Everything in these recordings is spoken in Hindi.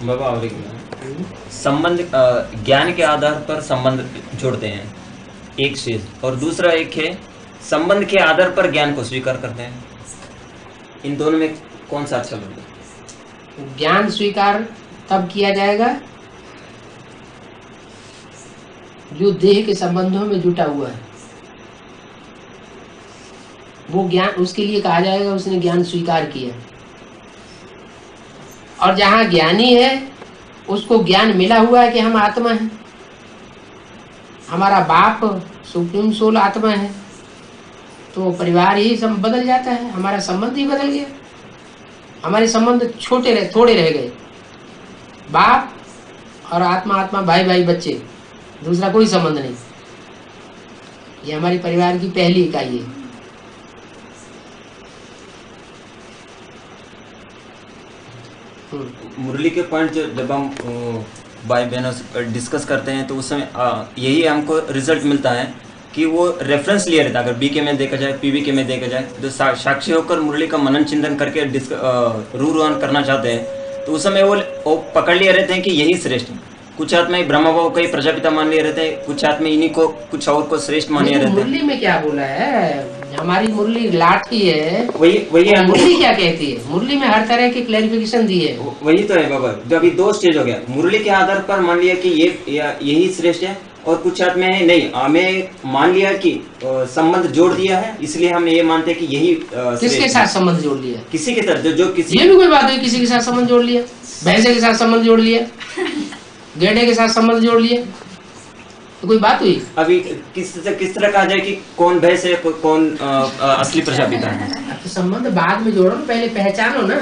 बाबा और एक संबंध ज्ञान के आधार पर संबंध जोड़ते हैं एक चीज, और दूसरा एक है संबंध के आधार पर ज्ञान को स्वीकार करते हैं। इन दोनों में कौन सा अच्छा लगता है? ज्ञान स्वीकार तब किया जाएगा जो देह के संबंधों में जुटा हुआ है, वो ज्ञान उसके लिए कहा जाएगा उसने ज्ञान स्वीकार किया। और जहाँ ज्ञानी है उसको ज्ञान मिला हुआ है कि हम आत्मा हैं, हमारा बाप सुप्रीम सोल आत्मा है, तो परिवार ही सब बदल जाता है, हमारा संबंध ही बदल गया। हमारे संबंध थोड़े रह गए, बाप और आत्मा, आत्मा भाई भाई बच्चे, दूसरा कोई संबंध नहीं। ये हमारे परिवार की पहली इकाई है। मुरली के पॉइंट जब हम भाई बहनों से डिस्कस करते हैं तो उस समय यही हमको रिजल्ट मिलता है कि वो रेफरेंस लिया रहता है। अगर बीके में देखा जाए, पीवीके में देखा जाए, तो साक्षी होकर मुरली का मनन चिंतन करके रूरोहन करना चाहते हैं तो उस समय वो पकड़ लिए रहते हैं कि यही श्रेष्ठ है। कुछ आत्मा ब्रह्म भाव को ही प्रजापिता मान लिए रहते हैं, कुछ आत्मा इन्हीं को कुछ और को श्रेष्ठ मान लिए रहते हैं। मुरली में क्या बोला है, हमारी मुरली लाठी है, वही मुरली क्या कहती है, मुरली में हर तरह की क्लैरिफिकेशन दी है। वही तो है बाबा, जो अभी दो स्टेज हो गया। मुरली के आधार पर मान लिया कि यही श्रेष्ठ है, और कुछ आत्मा है नहीं, हमें मान लिया कि संबंध जोड़ दिया है, इसलिए हम ये मानते हैं कि यही किसके साथ संबंध जोड़ लिया, किसी के साथ जो किसी, ये भी कोई बात है, किसी के साथ संबंध जोड़ लिया, भैंसे के साथ संबंध जोड़ लिया, गेड़े के साथ संबंध जोड़ लिया, तो कोई बात हुई? अभी किस तरह कहा जाए कि कौन भैंस है, कौन असली प्रजापिता है? तो संबंध बाद में जोड़ो, पहले पहचानो ना।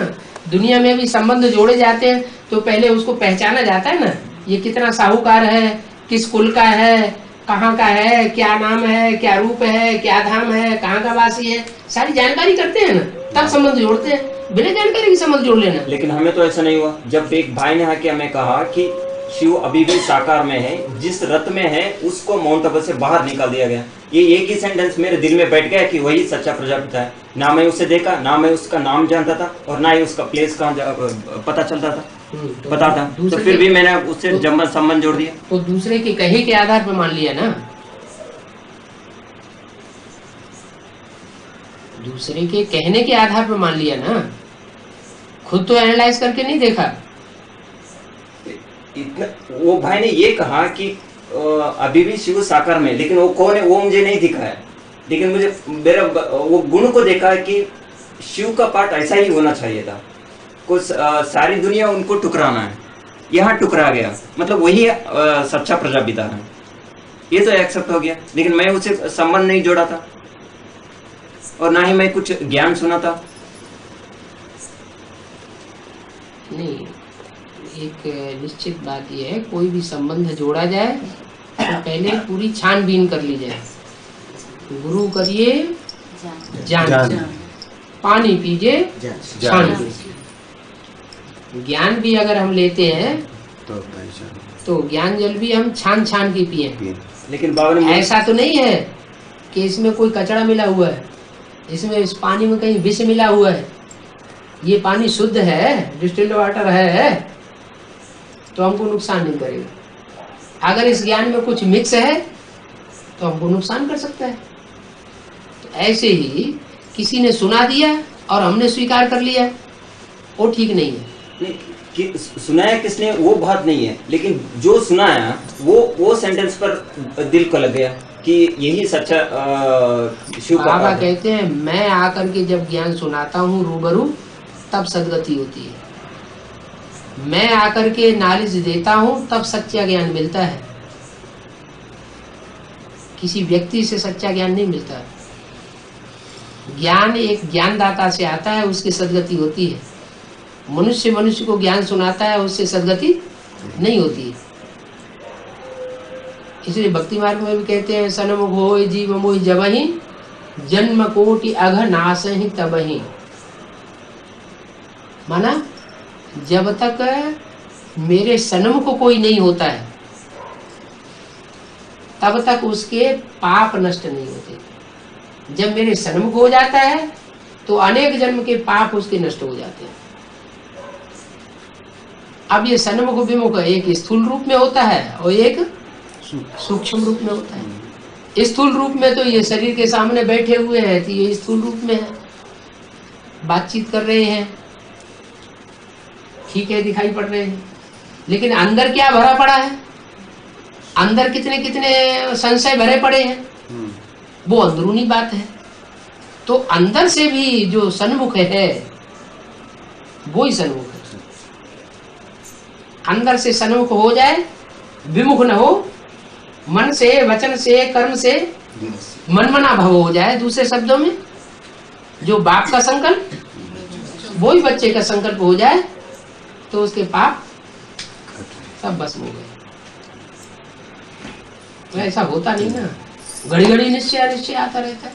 दुनिया में भी संबंध जोड़े जाते हैं तो पहले उसको पहचाना जाता है ना, ये कितना साहूकार है, किस कुल का है, कहाँ का है, क्या नाम है, क्या रूप है, क्या धाम है, कहाँ का वासी है, सारी जानकारी करते हैं ना, तब संबंध जोड़ते हैं। बिना जानकारी के संबंध जोड़ लेना। लेकिन हमें तो ऐसा नहीं हुआ। जब एक भाई ने आके हमें कहा कि शिव अभी भी साकार में है, जिस रथ में है उसको मौन तप से बाहर निकाल दिया गया, ये एक ही सेंटेंस मेरे दिल में बैठ गया कि वही सच्चा प्रजापिता है। ना मैं उसे देखा, ना मैं उसका नाम जानता था, और ना ही उसका प्लेस कहाँ पता चलता था, पता था, तो फिर भी मैंने उससे संबंध जोड़ दिया। तो दूसरे के कहे के आधार पर मान लिया ना, दूसरे के कहने के आधार पर मान लिया ना, खुद तो एनालाइज करके नहीं देखा। इतना वो भाई ने ये कहा कि अभी भी शिव साकार में, लेकिन वो कौन है वो मुझे नहीं दिखा है, लेकिन मुझे मेरा वो गुण को देखा है कि शिव का पार्ट ऐसा ही होना चाहिए था। कुछ सारी दुनिया उनको टुकराना है, यहाँ टुकरा गया, मतलब वही सच्चा प्रजापिता है, ये तो एक्सेप्ट हो गया। लेकिन मैं उसे संबंध नहीं जोड़ा था, और ना ही मैं कुछ ज्ञान सुना था। नहीं, एक निश्चित बात यह है, कोई भी संबंध जोड़ा जाए तो पहले पूरी छानबीन कर ली जाए। गुरु करिए जान, पानी पीजिए छान। ज्ञान भी अगर हम लेते हैं तो ज्ञान जल भी हम छान छान के पिए। लेकिन बाबा ने ऐसा तो नहीं है कि इसमें कोई कचरा मिला हुआ है, इसमें इस पानी में कहीं विष मिला हुआ है, ये पानी शुद्ध है, डिस्टिल्ड वाटर है, तो हमको नुकसान नहीं करेगा। अगर इस ज्ञान में कुछ मिक्स है तो हमको नुकसान कर सकता है। तो ऐसे ही किसी ने सुना दिया और हमने स्वीकार कर लिया, वो ठीक नहीं है। कि सुनाया किसने वो बात नहीं है, लेकिन जो सुनाया वो सेंटेंस पर दिल को लग गया कि यही सच्चा शिव। बाबा कहते हैं मैं आकर के जब ज्ञान सुनाता हूँ रूबरू, तब सदगति होती है। मैं आकर के नॉलेज देता हूँ तब सच्चा ज्ञान मिलता है। किसी व्यक्ति से सच्चा ज्ञान नहीं मिलता। ज्ञान एक ज्ञानदाता से आता है, उसकी सदगति होती है। मनुष्य को ज्ञान सुनाता है, उससे सदगति नहीं होती। इसलिए भक्ति मार्ग में भी कहते हैं सनमुख होय जीव मोहि जबहि, जन्म कोटि अघ नासहि तबहि। माना जब तक मेरे सन्मुख को कोई नहीं होता है तब तक उसके पाप नष्ट नहीं होते। जब मेरे सन्मुख हो जाता है तो अनेक जन्म के पाप उसके नष्ट हो जाते हैं। अब ये सन्मुख विमुख एक स्थूल रूप में होता है और एक सूक्ष्म रूप में होता है। स्थूल रूप में तो ये शरीर के सामने बैठे हुए हैं तो ये स्थूल रूप में है, बातचीत कर रहे हैं, ठीक है, दिखाई पड़ रहे हैं। लेकिन अंदर क्या भरा पड़ा है, अंदर कितने कितने संशय भरे पड़े हैं, वो अंदरूनी बात है। तो अंदर से भी जो सन्मुख है वो ही सन्मुख है। अंदर से सन्मुख हो जाए, विमुख न हो, मन से, वचन से, कर्म से मनमना भव हो जाए। दूसरे शब्दों में जो बाप का संकल्प वो ही बच्चे का संकल्प हो जाए तो उसके पाप सब भस्म हो गए। तो ऐसा होता नहीं ना, घड़ी घड़ी निश्चय निश्चय आता रहता है।